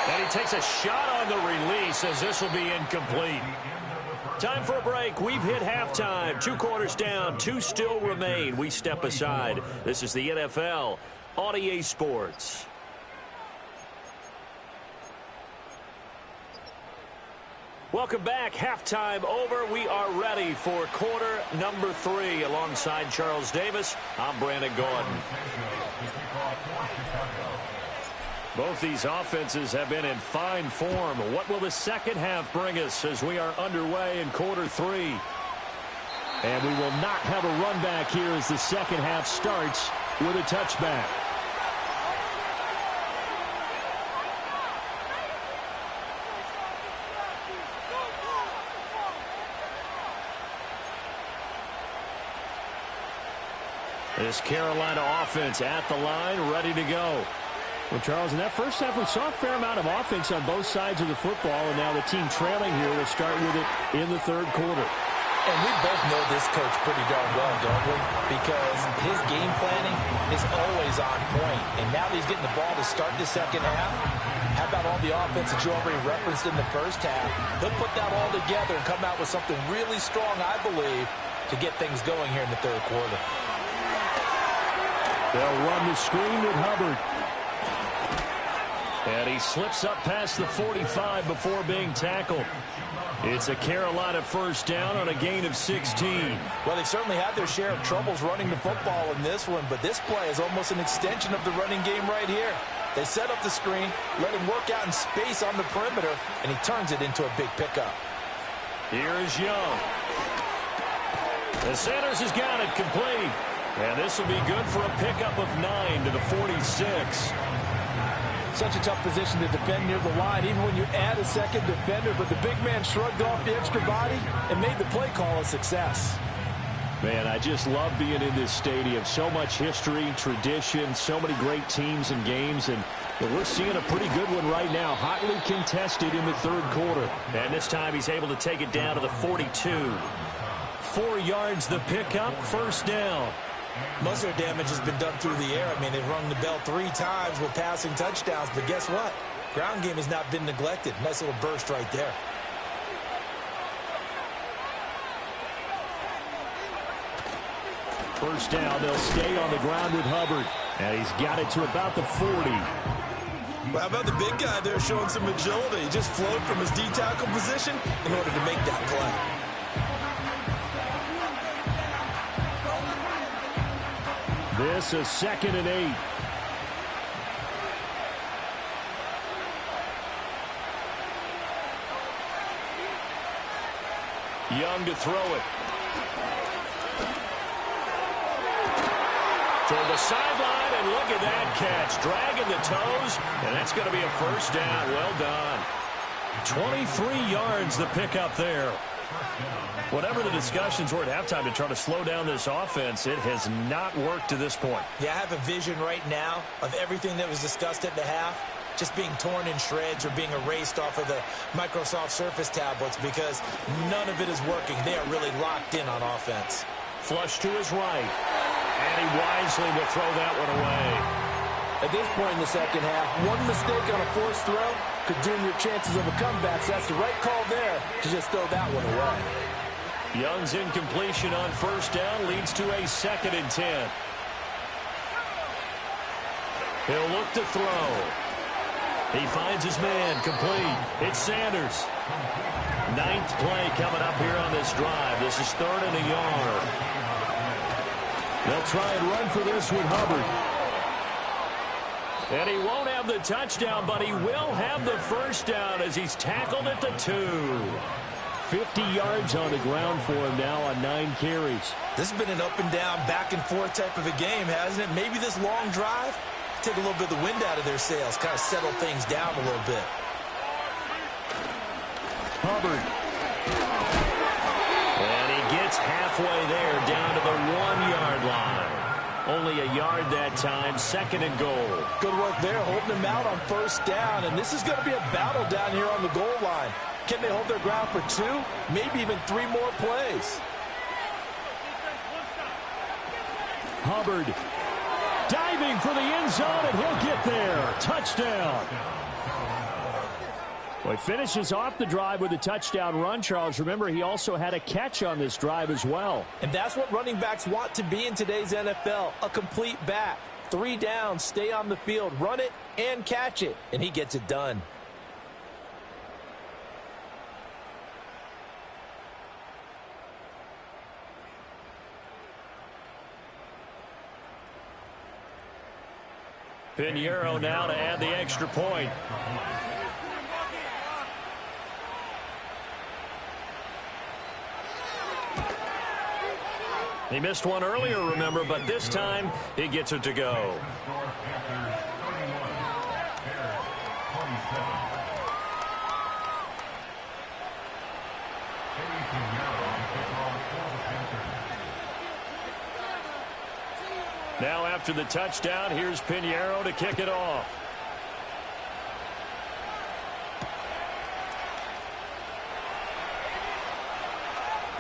And he takes a shot on the release as this will be incomplete. Time for a break. We've hit halftime. 2 quarters down. 2 still remain. We step aside. This is the NFL on EA Sports. Welcome back. Halftime over. We are ready for quarter number 3. Alongside Charles Davis, I'm Brandon Gordon. Both these offenses have been in fine form. What will the second half bring us as we are underway in quarter 3? And we will not have a run back here as the second half starts with a touchback. This Carolina offense at the line, ready to go. Well, Charles, in that first half, we saw a fair amount of offense on both sides of the football, and now the team trailing here will start with it in the third quarter. And we both know this coach pretty darn well, don't we? Because his game planning is always on point. And now that he's getting the ball to start the second half, how about all the offense that you already referenced in the first half? He'll put that all together and come out with something really strong, I believe, to get things going here in the third quarter. They'll run the screen with Hubbard. And he slips up past the 45 before being tackled. It's a Carolina first down on a gain of 16. Well, they certainly had their share of troubles running the football in this one, but this play is almost an extension of the running game right here. They set up the screen, let him work out in space on the perimeter, and he turns it into a big pickup. Here is Young. The Sanders has got it complete. And this will be good for a pickup of 9 to the 46. Such a tough position to defend near the line, even when you add a second defender. But the big man shrugged off the extra body and made the play call a success. Man, I just love being in this stadium. So much history, tradition, so many great teams and games. And we're seeing a pretty good one right now, hotly contested in the third quarter. And this time he's able to take it down to the 42. 4 yards the pickup, first down. Most of their damage has been done through the air. I mean, they've rung the bell 3 times with passing touchdowns, but guess what? Ground game has not been neglected. Nice little burst right there. First down, they'll stay on the ground with Hubbard. And he's got it to about the 40. Well, how about the big guy there showing some agility? He just flowed from his D-tackle position in order to make that play. This is 2nd and 8. Young to throw it. Toward the sideline, and look at that catch. Dragging the toes, and that's going to be a first down. Well done. 23 yards the pickup there. Whatever the discussions were at halftime to try to slow down this offense, it has not worked to this point. Yeah, I have a vision right now of everything that was discussed at the half just being torn in shreds or being erased off of the Microsoft Surface tablets because none of it is working. They are really locked in on offense. Flush to his right, and he wisely will throw that one away. At this point in the second half, one mistake on a forced throw could doom your chances of a comeback, so that's the right call there to just throw that one away. Young's incompletion on first down leads to a 2nd and 10. He'll look to throw. He finds his man complete. It's Sanders. 9th play coming up here on this drive. This is 3rd and a yard. They'll try and run for this with Hubbard. And he won't have the touchdown, but he will have the first down as he's tackled at the 2. 50 yards on the ground for him now on 9 carries. This has been an up and down, back and forth type of a game, hasn't it? Maybe this long drive, take a little bit of the wind out of their sails, kind of settle things down a little bit. Hubbard. And he gets halfway there, down to the 1-yard line. Only a yard that time, 2nd and goal. Good work there, holding him out on first down, and this is going to be a battle down here on the goal line. Can they hold their ground for 2, maybe even 3 more plays? Hubbard diving for the end zone, and he'll get there. Touchdown. Well, he finishes off the drive with a touchdown run, Charles. Remember, he also had a catch on this drive as well. And that's what running backs want to be in today's NFL, a complete back. 3 downs, stay on the field, run it, and catch it. And he gets it done. Pinheiro now to add the extra point. He missed one earlier, remember, but this time he gets it to go. Now after the touchdown, here's Pinheiro to kick it off.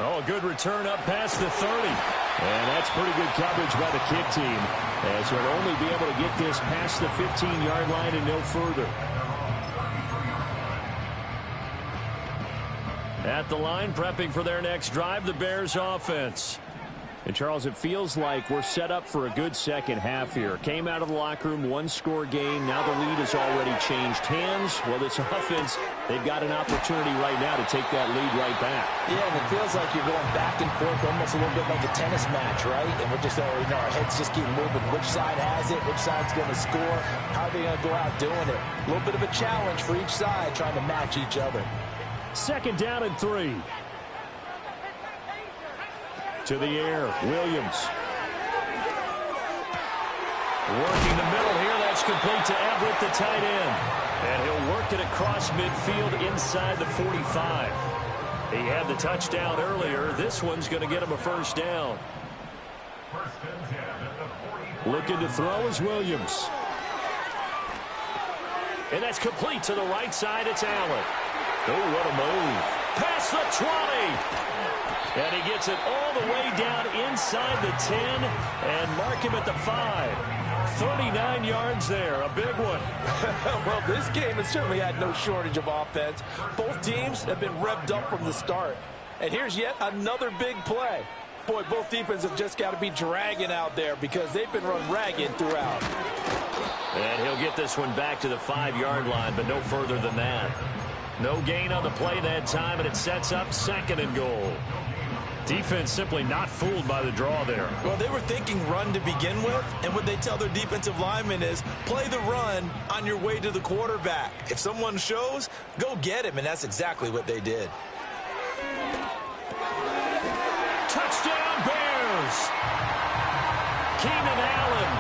Oh, a good return up past the 30. And that's pretty good coverage by the kick team, as he'll only be able to get this past the 15-yard line and no further. At the line, prepping for their next drive, the Bears offense. And, Charles, it feels like we're set up for a good second half here. Came out of the locker room, one-score game. Now the lead has already changed hands. Well, this offense, they've got an opportunity right now to take that lead right back. Yeah, and it feels like you're going back and forth almost a little bit like a tennis match, right? And we're just already know our heads just keep moving. Which side has it? Which side's going to score? How are they going to go out doing it? A little bit of a challenge for each side trying to match each other. Second down and 3. To the air, Williams. Working the middle here, that's complete to Everett, the tight end. And he'll work it across midfield inside the 45. He had the touchdown earlier. This one's going to get him a first down. Looking to throw is Williams. And that's complete to the right side. It's Allen. Oh, what a move. Past the 20. And he gets it all the way down inside the 10 and mark him at the 5. 39 yards there, a big one. Well, this game has certainly had no shortage of offense. Both teams have been revved up from the start. And here's yet another big play. Boy, both defenses have just got to be dragging out there because they've been run ragged throughout. And he'll get this one back to the 5-yard line, but no further than that. No gain on the play that time, and it sets up second and goal. Defense simply not fooled by the draw there. Well, they were thinking run to begin with, and what they tell their defensive linemen is play the run on your way to the quarterback. If someone shows, go get him, and that's exactly what they did. Touchdown, Bears! Keenan Allen,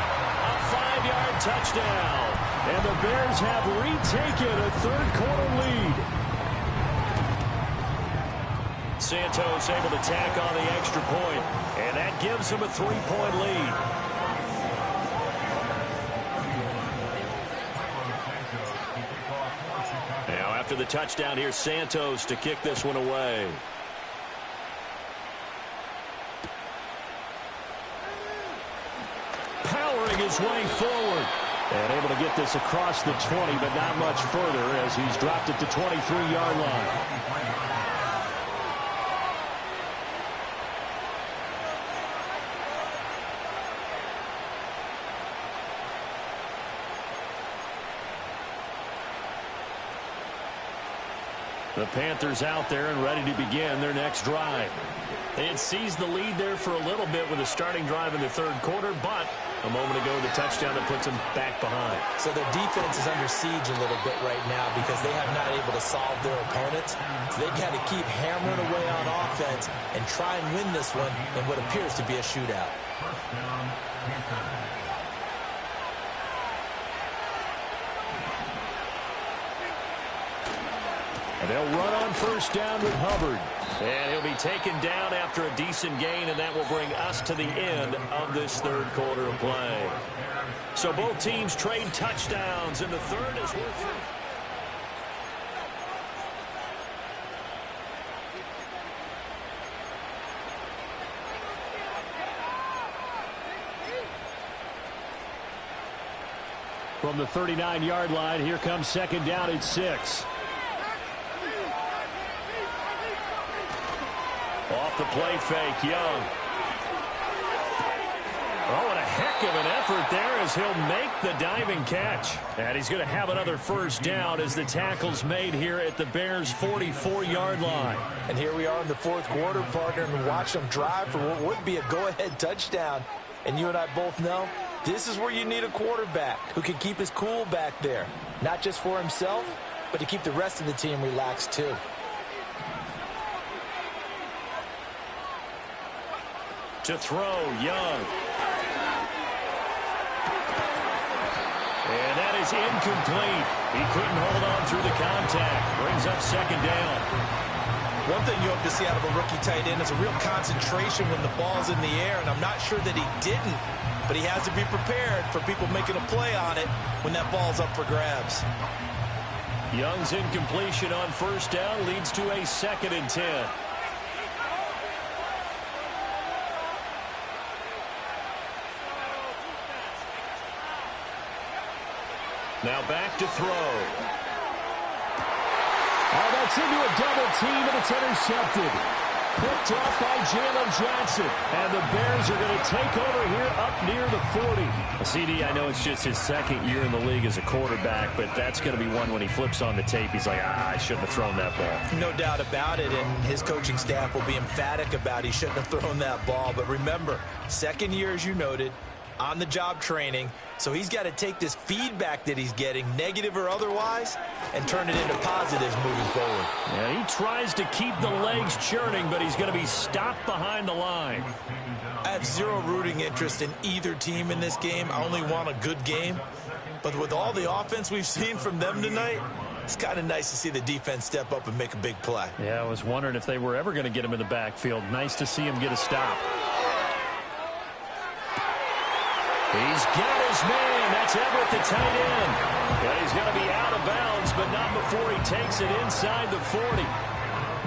a 5-yard touchdown. And the Bears have retaken a third-quarter lead. Santos able to tack on the extra point, and that gives him a 3-point lead. Now after the touchdown, here's Santos to kick this one away. Powering his way forward. And able to get this across the 20, but not much further as he's dropped it to 23-yard line. The Panthers out there and ready to begin their next drive. They had seized the lead there for a little bit with a starting drive in the third quarter, but a moment ago the touchdown that puts them back behind. So their defense is under siege a little bit right now because they have not able to solve their opponents. So they've got to keep hammering away on offense and try and win this one in what appears to be a shootout. And they'll run on first down with Hubbard. And he'll be taken down after a decent gain, and that will bring us to the end of this third quarter of play. So both teams trade touchdowns, and the third is worth it. From the 39-yard line, here comes second down at 6. Off the play fake, Young. Oh, and a heck of an effort there as he'll make the diving catch. And he's going to have another first down as the tackle's made here at the Bears' 44-yard line. And here we are in the fourth quarter, partner, and watch them drive for what would be a go-ahead touchdown. And you and I both know this is where you need a quarterback who can keep his cool back there. Not just for himself, but to keep the rest of the team relaxed too. To throw, Young. And that is incomplete. He couldn't hold on through the contact. Brings up second down. One thing you hope to see out of a rookie tight end is a real concentration when the ball's in the air, and I'm not sure that he didn't, but he has to be prepared for people making a play on it when that ball's up for grabs. Young's incompletion on first down leads to a 2nd and 10. Now back to throw. Oh, that's into a double team, and it's intercepted. Picked up by Jalen Johnson. And the Bears are going to take over here up near the 40. CD, I know it's just his 2nd year in the league as a quarterback, but that's going to be one when he flips on the tape, he's like, I shouldn't have thrown that ball. No doubt about it, and his coaching staff will be emphatic about he shouldn't have thrown that ball. But remember, 2nd year, as you noted, on-the-job training, so he's got to take this feedback that he's getting, negative or otherwise, and turn it into positives moving forward. Yeah, he tries to keep the legs churning, but he's going to be stopped behind the line. I have zero rooting interest in either team in this game. I only want a good game. But with all the offense we've seen from them tonight, it's kind of nice to see the defense step up and make a big play. Yeah, I was wondering if they were ever going to get him in the backfield. Nice to see him get a stop. He's got his man. That's Everett, the tight end. And he's going to be out of bounds, but not before he takes it inside the 40.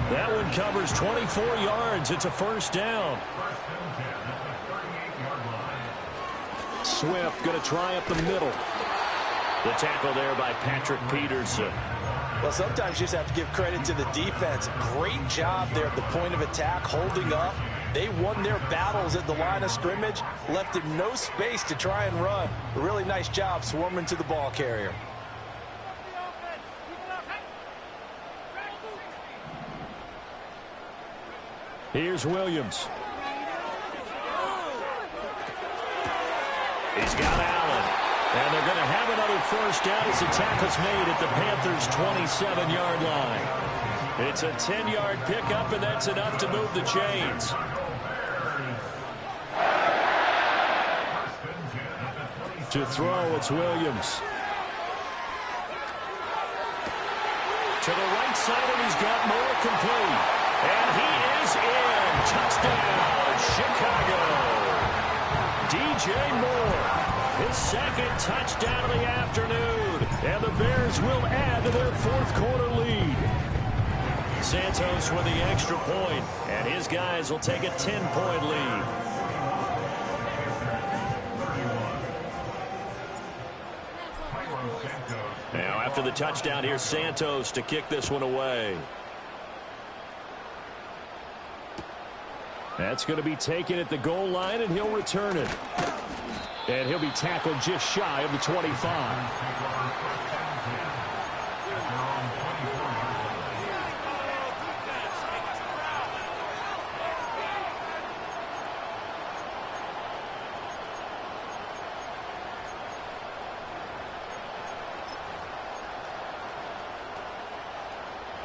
That one covers 24 yards. It's a first down. Swift going to try up the middle. The tackle there by Patrick Peterson. Well, sometimes you just have to give credit to the defense. Great job there at the point of attack, holding up. They won their battles at the line of scrimmage, left him no space to try and run. A really nice job swarming to the ball carrier. Here's Williams. He's got Allen. And they're going to have another first down as the tackle's made at the Panthers' 27-yard line. It's a 10-yard pickup, and that's enough to move the chains. To throw, it's Williams. To the right side, and he's got more complete. And he is in. Touchdown, Chicago. DJ Moore, his 2nd touchdown of the afternoon. And the Bears will add to their 4th quarter lead. Santos with the extra point, and his guys will take a 10-point lead. Now, after the touchdown, here's Santos to kick this one away. That's going to be taken at the goal line, and he'll return it. And he'll be tackled just shy of the 25.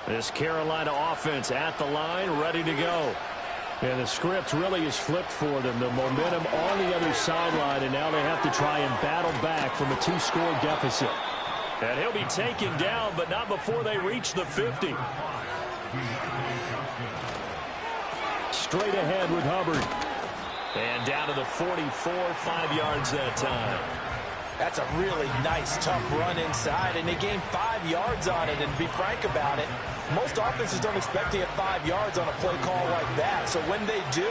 This Carolina offense at the line, ready to go. And the script really is flipped for them. The momentum on the other sideline, and now they have to try and battle back from a 2-score deficit. And he'll be taken down, but not before they reach the 50. Straight ahead with Hubbard. And down to the 44, 5 yards that time. That's a really nice, tough run inside, and they gained 5 yards on it. And to be frank about it, most offenses don't expect to get 5 yards on a play call like that. So when they do,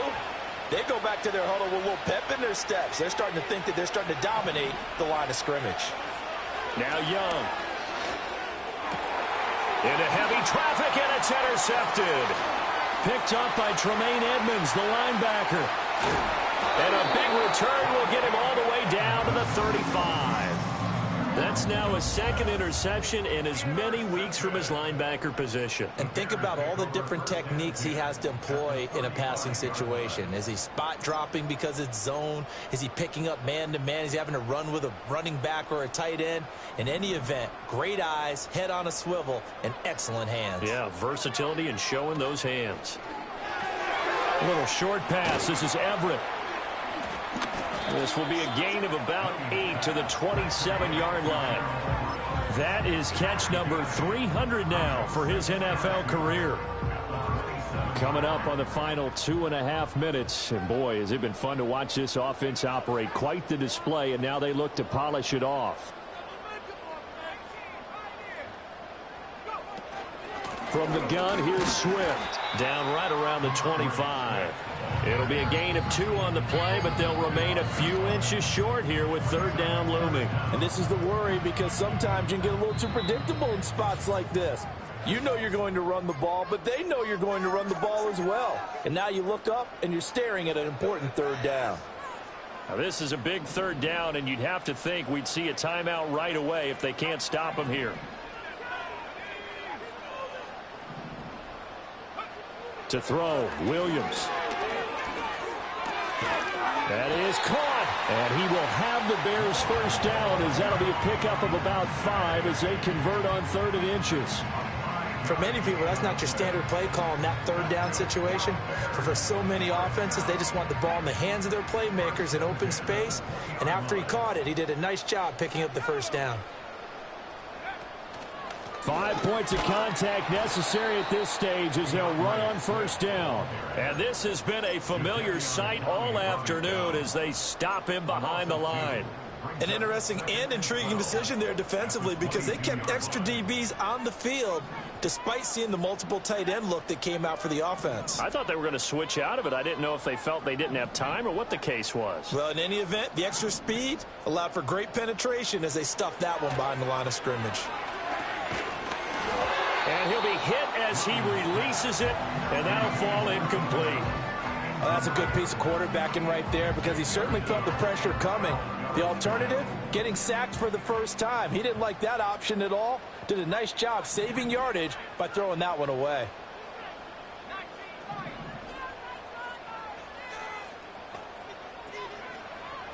they go back to their huddle with a little pep in their steps. They're starting to think that they're starting to dominate the line of scrimmage. Now Young. Into heavy traffic, and it's intercepted. Picked up by Tremaine Edmonds, the linebacker. And a big return will get him all the way down to the 35. That's now a 2nd interception in as many weeks from his linebacker position. And think about all the different techniques he has to employ in a passing situation. Is he spot dropping because it's zone? Is he picking up man-to-man? Is he having to run with a running back or a tight end? In any event, great eyes, head on a swivel, and excellent hands. Yeah, versatility and showing those hands. A little short pass. This is Everett. This will be a gain of about 8 to the 27-yard line. That is catch number 300 now for his NFL career. Coming up on the final 2.5 minutes. And boy, has it been fun to watch this offense operate. Quite the display, and now they look to polish it off. From the gun, here's Swift. Down right around the 25. It'll be a gain of 2 on the play, but they'll remain a few inches short here with third down looming. And this is the worry, because sometimes you can get a little too predictable in spots like this. You know you're going to run the ball, but they know you're going to run the ball as well. And now you look up, and you're staring at an important third down. Now this is a big third down, and you'd have to think we'd see a timeout right away if they can't stop him here. To throw, Williams. That is caught, and he will have the Bears first down, as that'll be a pickup of about 5 as they convert on 3rd and inches. For many people, that's not your standard play call in that third down situation. But for so many offenses, they just want the ball in the hands of their playmakers in open space. And after he caught it, he did a nice job picking up the first down. 5 points of contact necessary at this stage as they'll run on first down. And this has been a familiar sight all afternoon as they stop him behind the line. An interesting and intriguing decision there defensively, because they kept extra DBs on the field despite seeing the multiple tight end look that came out for the offense. I thought they were going to switch out of it. I didn't know if they felt they didn't have time or what the case was. Well, in any event, the extra speed allowed for great penetration as they stuffed that one behind the line of scrimmage. And he'll be hit as he releases it, and that'll fall incomplete. Well, that's a good piece of quarterbacking right there, because he certainly felt the pressure coming. The alternative, getting sacked for the first time. He didn't like that option at all. Did a nice job saving yardage by throwing that one away.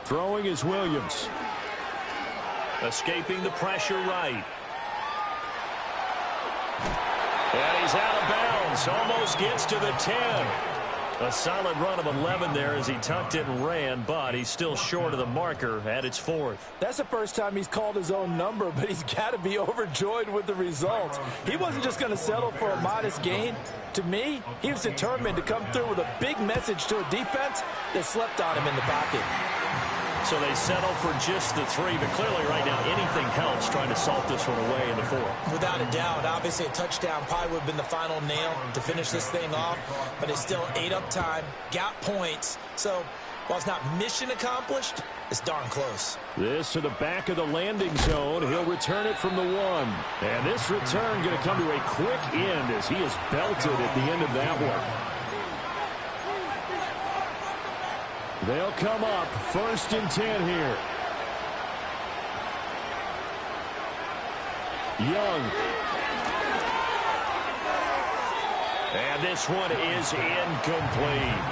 Throwing is Williams. Escaping the pressure right. And he's out of bounds. Almost gets to the 10. A solid run of 11 there as he tucked it and ran, but he's still short of the marker at its 4th. That's the first time he's called his own number, but he's got to be overjoyed with the results. He wasn't just going to settle for a modest gain. To me, he was determined to come through with a big message to a defense that slept on him in the pocket. So they settle for just the 3, but clearly right now anything helps trying to salt this one away in the 4th. Without a doubt, obviously a touchdown probably would have been the final nail to finish this thing off, but it still ate up time, got points. So while it's not mission accomplished, it's darn close. This to the back of the landing zone. He'll return it from the 1. And this return going to come to a quick end as he is belted at the end of that one. They'll come up 1st and 10 here. Young. And this one is incomplete.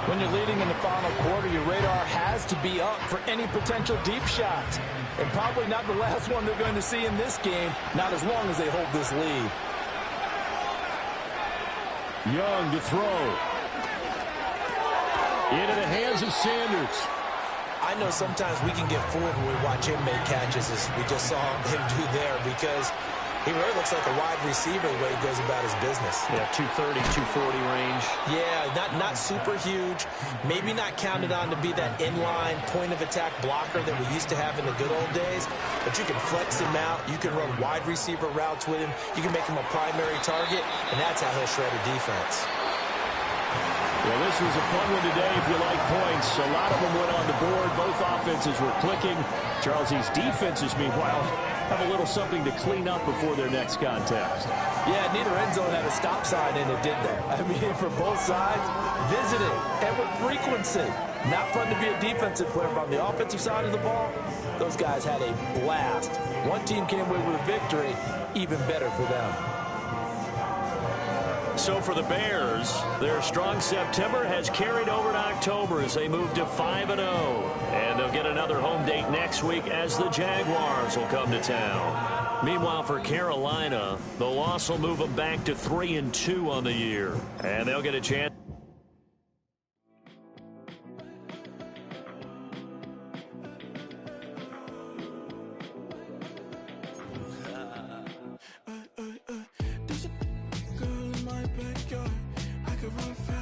When you're leading in the final quarter, your radar has to be up for any potential deep shots. And probably not the last one they're going to see in this game, not as long as they hold this lead. Young to throw. Into the hands of Sanders. I know sometimes we can get fooled when we watch him make catches, as we just saw him do there, because he really looks like a wide receiver the way he goes about his business. Yeah, 230, 240 range. Yeah, not super huge. Maybe not counted on to be that inline point-of-attack blocker that we used to have in the good old days, but you can flex him out. You can run wide receiver routes with him. You can make him a primary target, and that's how he'll shred a defense. Well, this was a fun one today if you like points. A lot of them went on the board. Both offenses were clicking. Charles, these defenses, meanwhile, have a little something to clean up before their next contest. Yeah, neither end zone had a stop sign, and it did that. I mean, for both sides, visited and with frequency. Not fun to be a defensive player, but on the offensive side of the ball, those guys had a blast. One team came away with a victory, even better for them. So for the Bears, their strong September has carried over to October as they move to 5-0. And they'll get another home date next week as the Jaguars will come to town. Meanwhile, for Carolina, the loss will move them back to 3-2 on the year. And they'll get a chance.